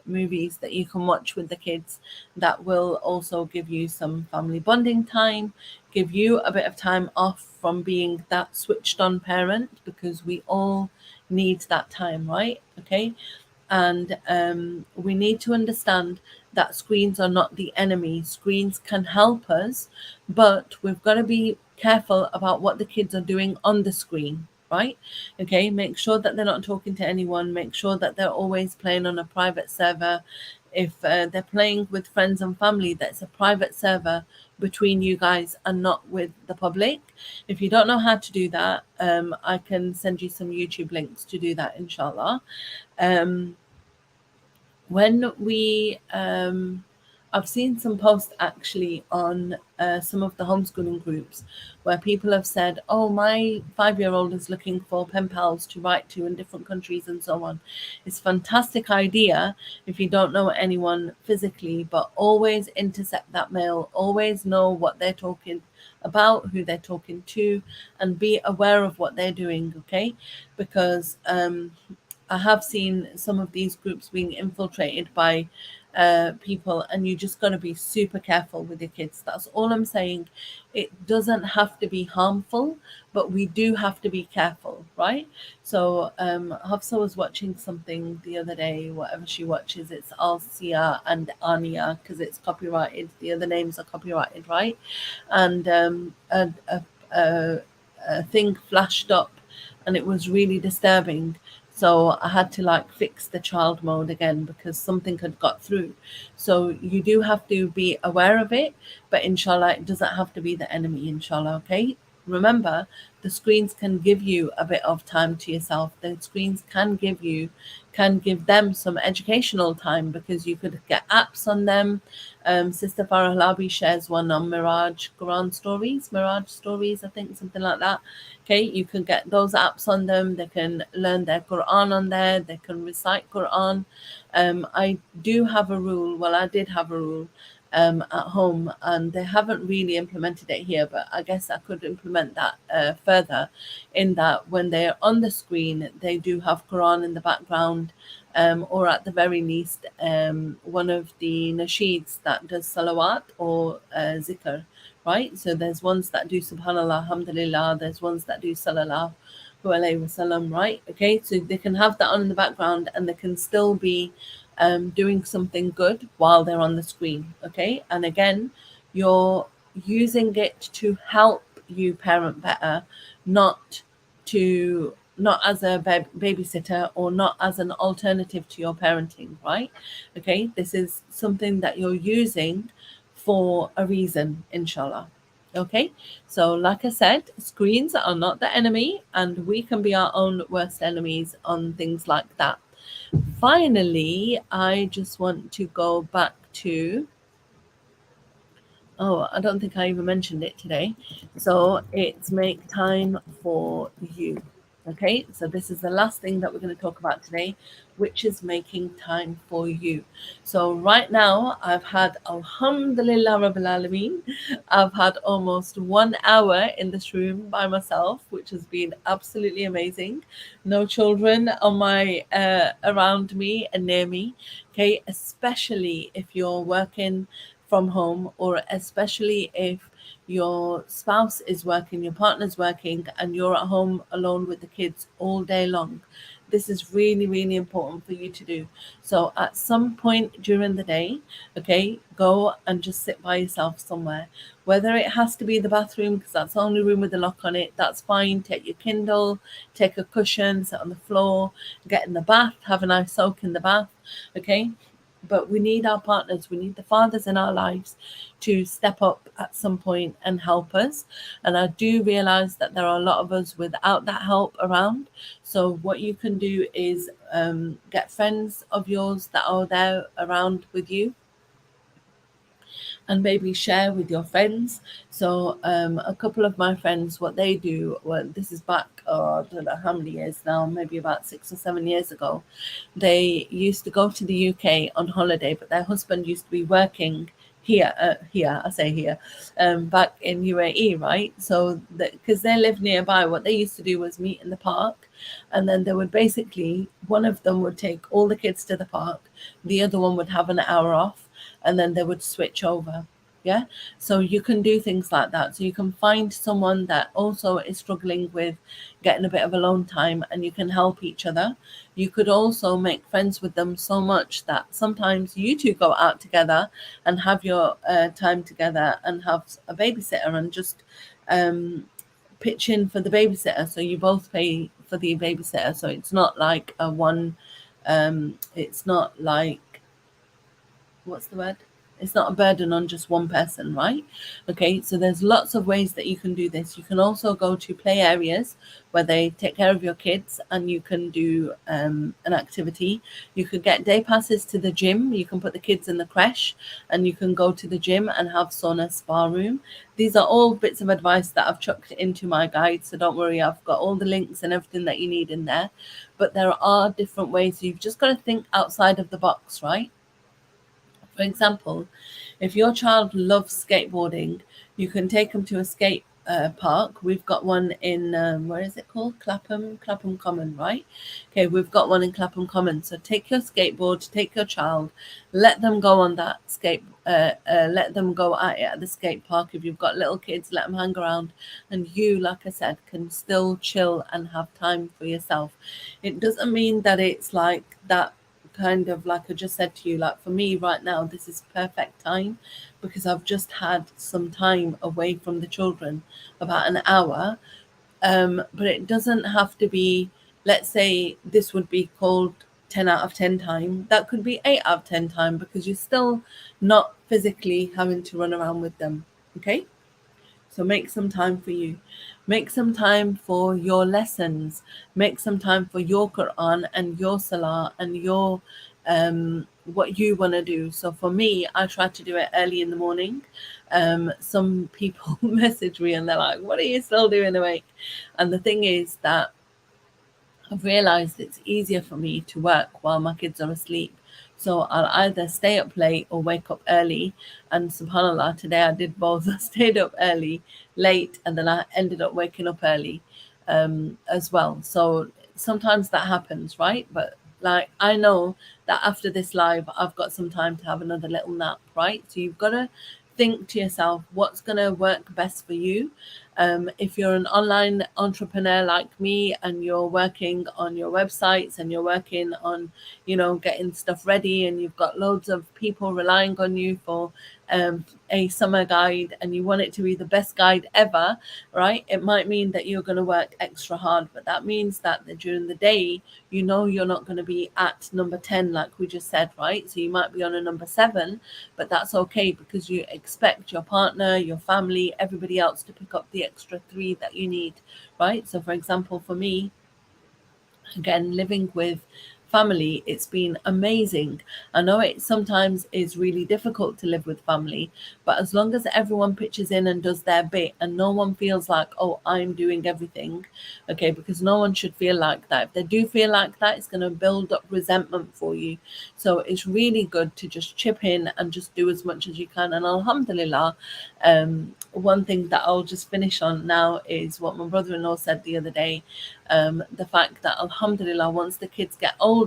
movies that you can watch with the kids that will also give you some family bonding time, give you a bit of time off from being that switched on parent, because we all needs that time, right? Okay. And we need to understand that screens are not the enemy. Screens can help us, but we've got to be careful about what the kids are doing on the screen, right? Okay, make sure that they're not talking to anyone. Make sure that they're always playing on a private server. If they're playing with friends and family, that's a private server between you guys and not with the public. If you don't know how to do that, I can send you some YouTube links to do that, inshallah. um, when we I've seen some posts actually on some of the homeschooling groups where people have said, oh, my 5-year-old is looking for pen pals to write to in different countries and so on. It's a fantastic idea if you don't know anyone physically, but always intercept that mail, always know what they're talking about, who they're talking to, and be aware of what they're doing, okay? Because I have seen some of these groups being infiltrated by people, and you just got to be super careful with your kids. That's all I'm saying. It doesn't have to be harmful, but we do have to be careful, right? So Hafsa was watching something the other day, whatever she watches, it's Alcia and Ania because it's copyrighted. The other names are copyrighted, right? And a thing flashed up and it was really disturbing. So I had to like fix the child mode again because something had got through. So you do have to be aware of it, but inshallah, it doesn't have to be the enemy, inshallah, okay? Remember, the screens can give you a bit of time to yourself. The screens can give them some educational time because you could get apps on them. Sister Farah Labi shares one on Mirage Stories, I think, something like that. Okay, you can get those apps on them. They can learn their Quran on there. They can recite Quran. I do have a rule. Well, I did have a rule at home, and they haven't really implemented it here, but I guess I could implement that further, in that when they're on the screen, they do have Quran in the background, or at the very least, one of the nasheeds that does salawat or zikr, right? So there's ones that do subhanallah, alhamdulillah, there's ones that do sallallahu alayhi wasallam, right? Okay, so they can have that on in the background and they can still be doing something good while they're on the screen, okay? And again, you're using it to help you parent better, not as a babysitter or not as an alternative to your parenting, right? Okay, this is something that you're using for a reason, inshallah. Okay, so like I said, screens are not the enemy, and we can be our own worst enemies on things like that. Finally, I just want to go back to, oh, I don't think I even mentioned it today. So it's make time for you. Okay, so this is the last thing that we're going to talk about today, which is making time for you. So right now, I've had, Alhamdulillah Rabbil Alameen, I've had almost 1 hour in this room by myself, which has been absolutely amazing. No children on my around me and near me. Okay, especially if you're working from home, or especially if your spouse is working, your partner's working, and you're at home alone with the kids all day long. This is really, really important for you to do. So at some point during the day, okay, go and just sit by yourself somewhere. Whether it has to be the bathroom, because that's the only room with a lock on it, that's fine. Take your Kindle, take a cushion, sit on the floor, get in the bath, have a nice soak in the bath, okay? But we need our partners, we need the fathers in our lives to step up at some point and help us. And I do realize that there are a lot of us without that help around. So what you can do is get friends of yours that are there around with you, and maybe share with your friends. So a couple of my friends, what they do, well, this is back, I don't know how many years now, maybe about 6 or 7 years ago. They used to go to the UK on holiday, but their husband used to be working here, back in UAE, right? So because they live nearby, what they used to do was meet in the park, and then they would basically, one of them would take all the kids to the park, the other one would have an hour off, and then they would switch over. Yeah, so you can do things like that. So you can find someone that also is struggling with getting a bit of alone time, and you can help each other. You could also make friends with them so much that sometimes you two go out together and have your time together and have a babysitter, and just pitch in for the babysitter. So you both pay for the babysitter. So it's not like a one, it's not like, what's the word? It's not a burden on just one person, right? Okay, so there's lots of ways that you can do this. You can also go to play areas where they take care of your kids, and you can do an activity. You could get day passes to the gym. You can put the kids in the creche, and you can go to the gym and have sauna spa room. These are all bits of advice that I've chucked into my guide, so don't worry, I've got all the links and everything that you need in there. But there are different ways. You've just got to think outside of the box, right? For example, if your child loves skateboarding, you can take them to a skate park. We've got one in, where is it called? Clapham Common, right? Okay, we've got one in Clapham Common. So take your skateboard, take your child, let them go on that let them go at it at the skate park. If you've got little kids, let them hang around, and you, like I said, can still chill and have time for yourself. It doesn't mean that it's like that, kind of like I just said to you, like for me right now, this is perfect time because I've just had some time away from the children, about an hour. But it doesn't have to be, let's say this would be called 10 out of 10 time. That could be 8 out of 10 time because you're still not physically having to run around with them. Okay. So make some time for you. Make some time for your lessons. Make some time for your Quran and your Salah and your what you want to do. So for me, I try to do it early in the morning. Some people message me and they're like, "What are you still doing awake?" And the thing is that I've realized it's easier for me to work while my kids are asleep. So I'll either stay up late or wake up early. And subhanAllah, today I did both. I stayed up early, late, and then I ended up waking up early as well. So sometimes that happens, right? But like I know that after this live, I've got some time to have another little nap, right? So you've got to think to yourself what's going to work best for you. If you're an online entrepreneur like me and you're working on your websites and you're working on, getting stuff ready, and you've got loads of people relying on you for a summer guide, and you want it to be the best guide ever, right? It might mean that you're going to work extra hard, but that means that during the day, you're not going to be at number 10, like we just said, right? So you might be on a number 7, but that's okay because you expect your partner, your family, everybody else to pick up the extra 3 that you need, right? So for example, for me, again, living with family, it's been amazing. I know it sometimes is really difficult to live with family, but as long as everyone pitches in and does their bit and no one feels like, oh, I'm doing everything, okay, because no one should feel like that. If they do feel like that, it's going to build up resentment for you. So it's really good to just chip in and just do as much as you can. And alhamdulillah, one thing that I'll just finish on now is what my brother-in-law said the other day. The fact that alhamdulillah, once the kids get older,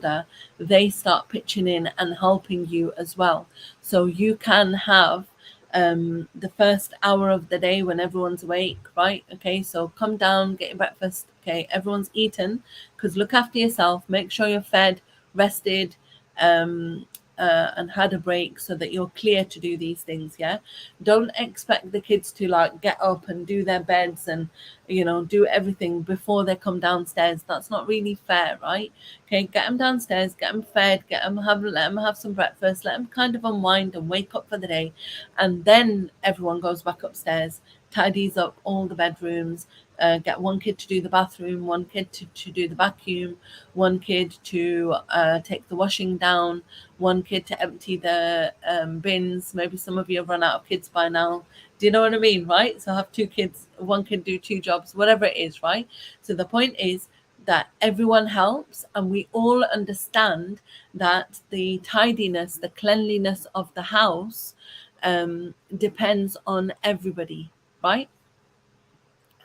they start pitching in and helping you as well. So you can have the first hour of the day when everyone's awake, right? Okay, so come down, get your breakfast. Okay, everyone's eaten, because look after yourself, make sure you're fed, rested, and had a break so that you're clear to do these things. Yeah, don't expect the kids to like get up and do their beds and do everything before they come downstairs. That's not really fair, right? Okay, get them downstairs, get them fed, let them have some breakfast, let them kind of unwind and wake up for the day, and then everyone goes back upstairs, tidies up all the bedrooms, get one kid to do the bathroom, one kid to do the vacuum, one kid to take the washing down, one kid to empty the bins. Maybe some of you have run out of kids by now. Do you know what I mean, right? So have 2 kids, one kid do 2 jobs, whatever it is, right? So the point is that everyone helps, and we all understand that the tidiness, the cleanliness of the house depends on everybody, right?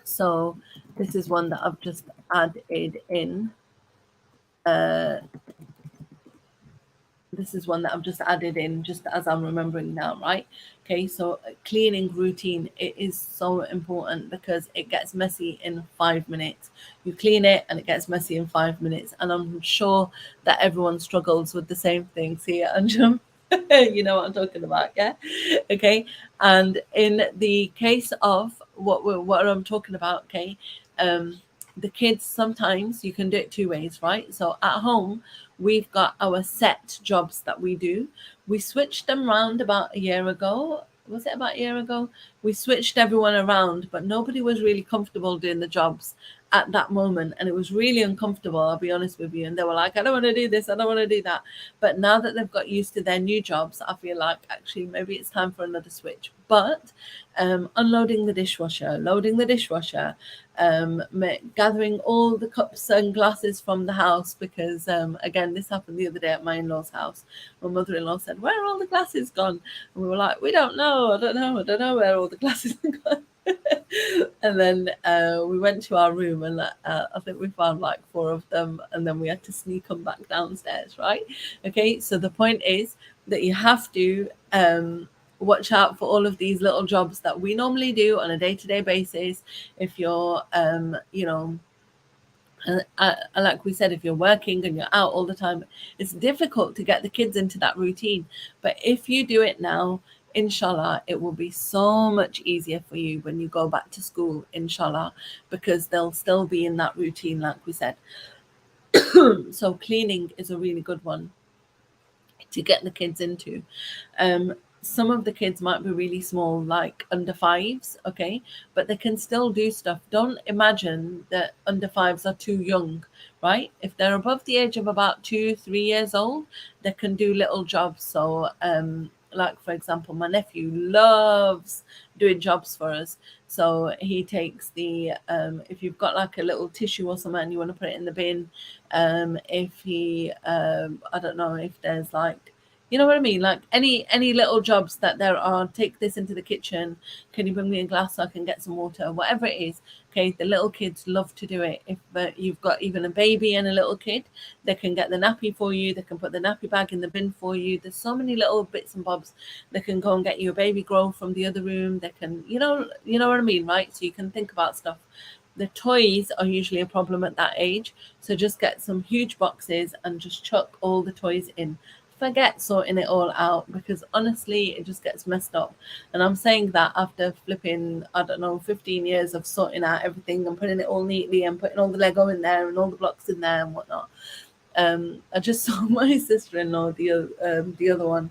So this is one that I've just added in. this is one that I've just added in just as I'm remembering now, right? Okay, so cleaning routine, it is so important because it gets messy in 5 minutes. You clean it and it gets messy in 5 minutes. And I'm sure that everyone struggles with the same thing. See, Anjum? You know what I'm talking about, yeah? Okay. And in the case of what I'm talking about, okay, the kids, sometimes you can do it two ways, right? So at home, we've got our set jobs that we do. We switched them around about a year ago. Was it about a year ago? We switched everyone around, but nobody was really comfortable doing the jobs at that moment. And it was really uncomfortable, I'll be honest with you. And they were like, I don't want to do this, I don't want to do that. But now that they've got used to their new jobs, I feel like actually maybe it's time for another switch. But unloading the dishwasher, loading the dishwasher, gathering all the cups and glasses from the house, because again, this happened the other day at my in-laws house. My mother-in-law said, where are all the glasses gone? And we were like, we don't know, I don't know where all the glasses are gone. And then we went to our room, and I think we found like 4 of them, and then we had to sneak them back downstairs, right? Okay, so the point is that you have to watch out for all of these little jobs that we normally do on a day-to-day basis. If you're like we said, if you're working and you're out all the time, it's difficult to get the kids into that routine. But if you do it now, inshallah, it will be so much easier for you when you go back to school, inshallah, because they'll still be in that routine, like we said. So cleaning is a really good one to get the kids into. Some of the kids might be really small, like under 5s, okay, but they can still do stuff. Don't imagine that under 5s are too young, right? If they're above the age of about 2-3 years old, they can do little jobs. So like for example, my nephew loves doing jobs for us. So he takes the if you've got like a little tissue or something and you want to put it in the bin, if he I don't know, if there's like, you know what I mean, like any little jobs that there are, take this into the kitchen, can you bring me a glass so I can get some water, whatever it is. Okay, the little kids love to do it. If you've got even a baby and a little kid, they can get the nappy for you, they can put the nappy bag in the bin for you. There's so many little bits and bobs. They can go and get you a baby grow from the other room. They can, you know what I mean, right? So you can think about stuff. The toys are usually a problem at that age, so just get some huge boxes and just chuck all the toys in. Forget sorting it all out, because honestly it just gets messed up. And I'm saying that after flipping, I don't know, 15 years of sorting out everything and putting it all neatly and putting all the Lego in there and all the blocks in there and whatnot. I just saw my sister-in-law the other one,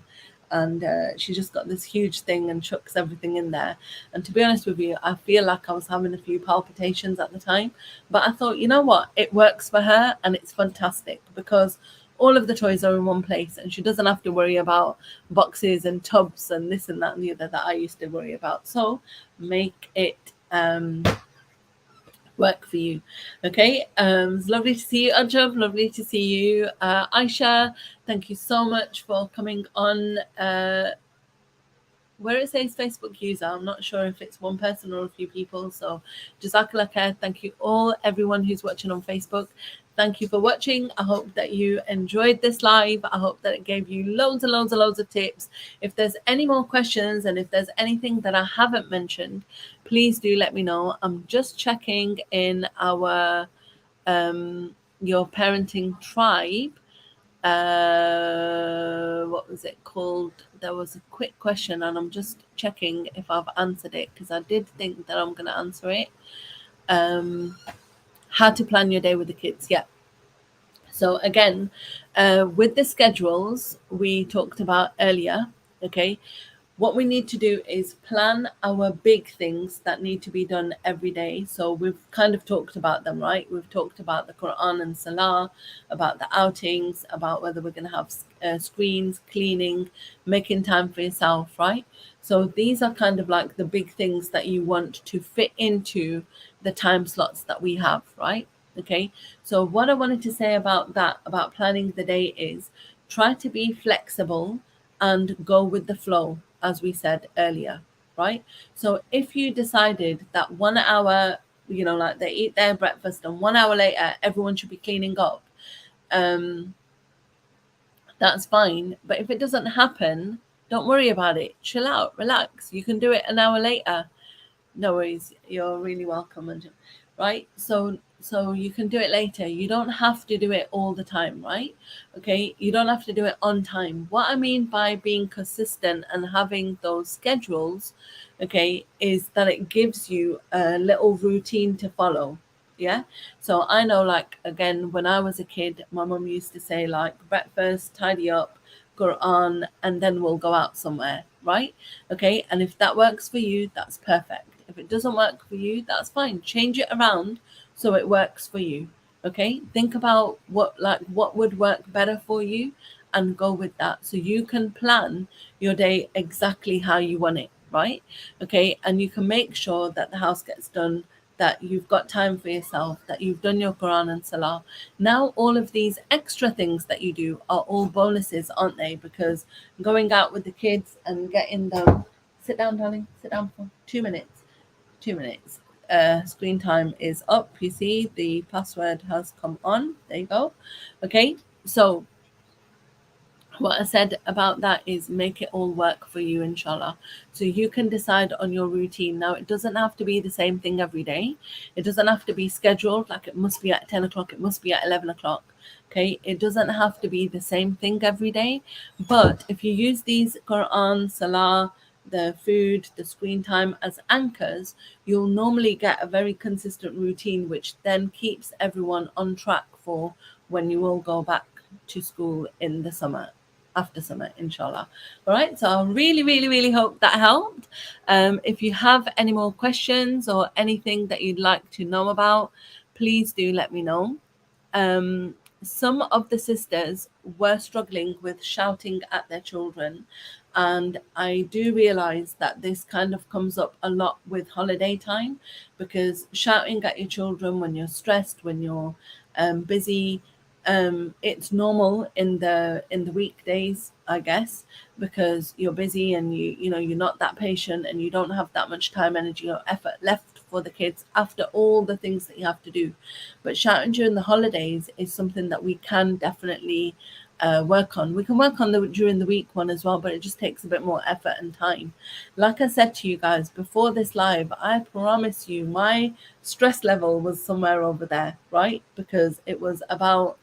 and she just got this huge thing and chucks everything in there. And to be honest with you, I feel like I was having a few palpitations at the time, but I thought, you know what, it works for her and it's fantastic, because all of the toys are in one place and she doesn't have to worry about boxes and tubs and this and that and the other that I used to worry about. So make it work for you. Okay, it's lovely to see you, Ajab. Lovely to see you, Aisha. Thank you so much for coming on. Where it says Facebook user, I'm not sure if it's one person or a few people. So Jazakallah khair. Thank you all, everyone who's watching on Facebook. Thank you for watching. I hope that you enjoyed this live. I hope that it gave you loads and loads and loads of tips. If there's any more questions and if there's anything that I haven't mentioned, please do let me know. I'm just checking in our Your Parenting Tribe. What was it called? There was a quick question and I'm just checking if I've answered it, because I did think that I'm going to answer it. How to plan your day with the kids. Yeah. So again, with the schedules we talked about earlier, okay, what we need to do is plan our big things that need to be done every day. So we've kind of talked about them, right? We've talked about the Quran and Salah, about the outings, about whether we're going to have screens, cleaning, making time for yourself, right? So these are kind of like the big things that you want to fit into the time slots that we have, right? Okay, so what I wanted to say about that, about planning the day, is try to be flexible and go with the flow, as we said earlier, right? So if you decided that 1 hour, like they eat their breakfast and 1 hour later everyone should be cleaning up, that's fine. But if it doesn't happen, don't worry about it. Chill out, relax. You can do it an hour later. No worries. You're really welcome. And right. So you can do it later. You don't have to do it all the time, right? Okay. You don't have to do it on time. What I mean by being consistent and having those schedules, okay, is that it gives you a little routine to follow. Yeah. So I know, like, again, when I was a kid, my mum used to say, like, breakfast, tidy up, Quran, and then we'll go out somewhere, right? Okay. And if that works for you, that's perfect. If it doesn't work for you, that's fine. Change it around so it works for you. Okay. Think about what would work better for you and go with that. So you can plan your day exactly how you want it, right? Okay. And you can make sure that the house gets done, that you've got time for yourself, that you've done your Quran and Salah. Now, all of these extra things that you do are all bonuses, aren't they? Because going out with the kids and getting them, sit down, darling, sit down for 2 minutes. 2 minutes. Screen time is up. You see, the password has come on. There you go. Okay. So what I said about that is make it all work for you, inshallah. So you can decide on your routine. Now, it doesn't have to be the same thing every day. It doesn't have to be scheduled, like it must be at 10 o'clock, it must be at 11 o'clock. Okay, it doesn't have to be the same thing every day. But if you use these Quran, Salah, the food, the screen time as anchors, you'll normally get a very consistent routine, which then keeps everyone on track for when you will go back to school in the summer, after summer, inshallah. All right, so I really, really, really hope that helped. If you have any more questions or anything that you'd like to know about, please do let me know. Some of the sisters were struggling with shouting at their children, and I do realize that this kind of comes up a lot with holiday time, because shouting at your children when you're stressed, when you're busy, it's normal in the weekdays, I guess, because you're busy and you know you're not that patient and you don't have that much time, energy, or effort left for the kids after all the things that you have to do. But shouting during the holidays is something that we can definitely work on. We can work on the during the week one as well, but it just takes a bit more effort and time. Like I said to you guys before this live, I promise you my stress level was somewhere over there, right? Because it was about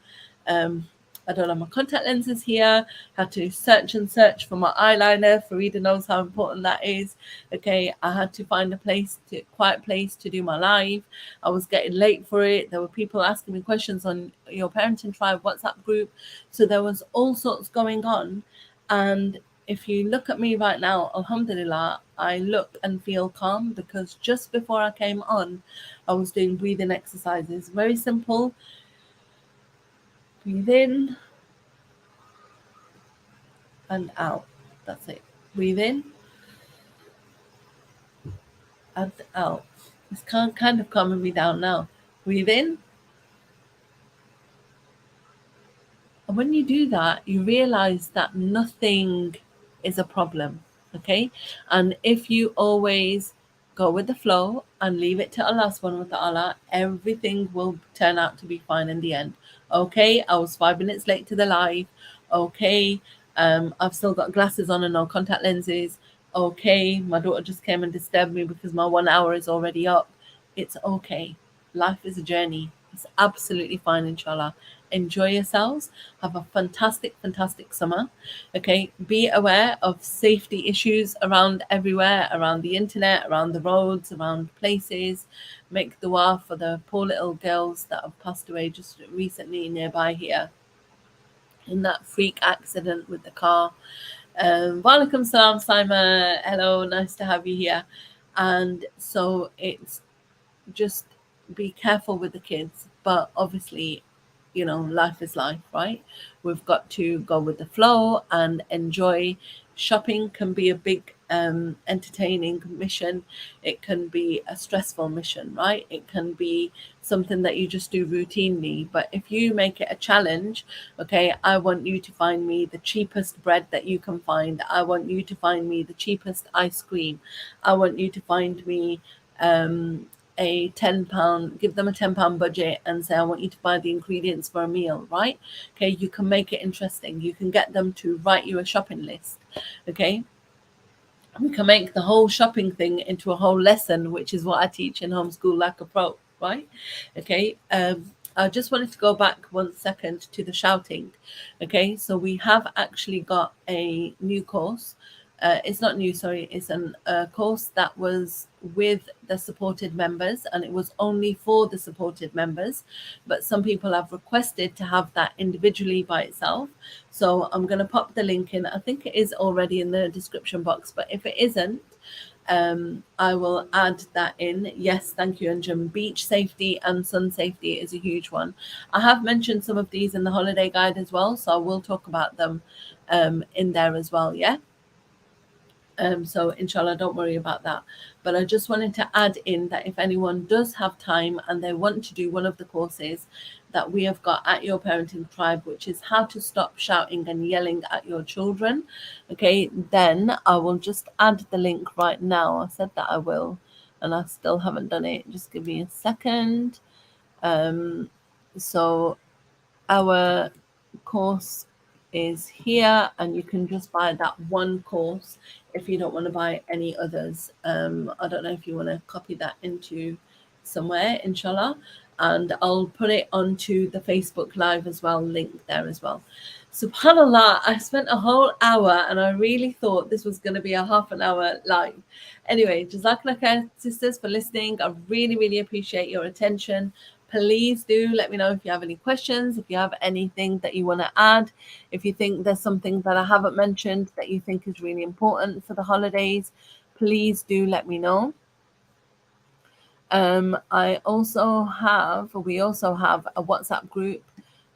I don't have my contact lenses here. Had to search and search for my eyeliner. Farida knows how important that is. Okay, I had to find a quiet place to do my live. I was getting late for it. There were people asking me questions on your Parenting Tribe WhatsApp group. So there was all sorts going on. And if you look at me right now, alhamdulillah, I look and feel calm, because just before I came on, I was doing breathing exercises. Very simple. Breathe in and out. That's it. Breathe in and out. It's kind of calming me down now. Breathe in. And when you do that, you realize that nothing is a problem. Okay. And if you always go with the flow and leave it to Allah subhanahu wa ta'ala, everything will turn out to be fine in the end. Okay, I was 5 minutes late to the live. Okay, I've still got glasses on and no contact lenses. Okay, my daughter just came and disturbed me because my 1 hour is already up. It's okay. Life is a journey. It's absolutely fine, inshallah. Enjoy yourselves. Have a fantastic, fantastic summer. Okay, be aware of safety issues around everywhere, around the internet, around the roads, around places. Make dua for the poor little girls that have passed away just recently nearby here in that freak accident with the car. Walaikum salam, Saima. Hello, nice to have you here. And so it's just be careful with the kids, but obviously, you know, life is life, right? We've got to go with the flow and enjoy. Shopping can be a big entertaining mission. It can be a stressful mission, right? It can be something that you just do routinely. But if you make it a challenge, okay, I want you to find me the cheapest bread that you can find. I want you to find me the cheapest ice cream. I want you to find me a £10, give them a £10 budget and say, I want you to buy the ingredients for a meal, right? Okay, you can make it interesting. You can get them to write you a shopping list. Okay, we can make the whole shopping thing into a whole lesson, which is what I teach in Homeschool Like a Pro, right? Okay, I just wanted to go back 1 second to the shouting. Okay, so we have actually got a new course. It's not new, sorry, it's a course that was with the supported members, and it was only for the supported members, but some people have requested to have that individually by itself. So I'm going to pop the link in. I think it is already in the description box, but if it isn't, I will add that in. Yes, thank you, Anjum. Beach safety and sun safety is a huge one. I have mentioned some of these in the holiday guide as well, so I will talk about them in there as well. Yeah. So inshallah, don't worry about that. But I just wanted to add in that if anyone does have time and they want to do one of the courses that we have got at Your Parenting Tribe, which is how to stop shouting and yelling at your children, okay, then I will just add the link right now. I said that I will, and I still haven't done it. Just give me a second. So our course is here, and you can just buy that one course if you don't want to buy any others. I don't know if you want to copy that into somewhere, inshallah, and I'll put it onto the Facebook Live as well, link there as well. SubhanAllah, I spent a whole hour and I really thought this was going to be a half an hour live. Anyway, Jazakallah khair, sisters, for listening. I really, really appreciate your attention. Please do let me know if you have any questions, if you have anything that you want to add, if you think there's something that I haven't mentioned that you think is really important for the holidays, please do let me know. We also have a WhatsApp group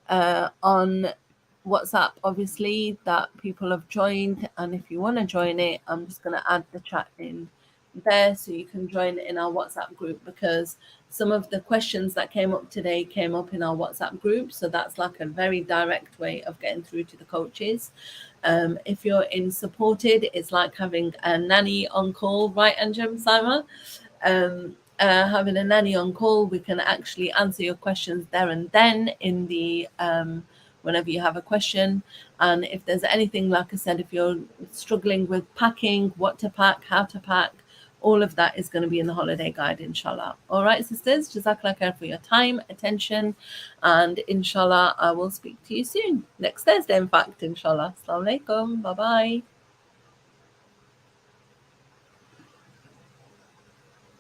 on WhatsApp, obviously, that people have joined. And if you want to join it, I'm just going to add the chat in there so you can join in our WhatsApp group, because some of the questions that came up today came up in our WhatsApp group. So that's like a very direct way of getting through to the coaches. If you're in supported, it's like having a nanny on call, right, Anjum, Saima? Having a nanny on call, we can actually answer your questions there and then in the whenever you have a question. And if there's anything, like I said, if you're struggling with packing, what to pack, how to pack, all of that is going to be in the holiday guide, inshallah. All right, sisters, Jazakallah khair for your time, attention, and inshallah, I will speak to you soon. Next Thursday, in fact, inshallah. Assalamu alaikum. Bye-bye.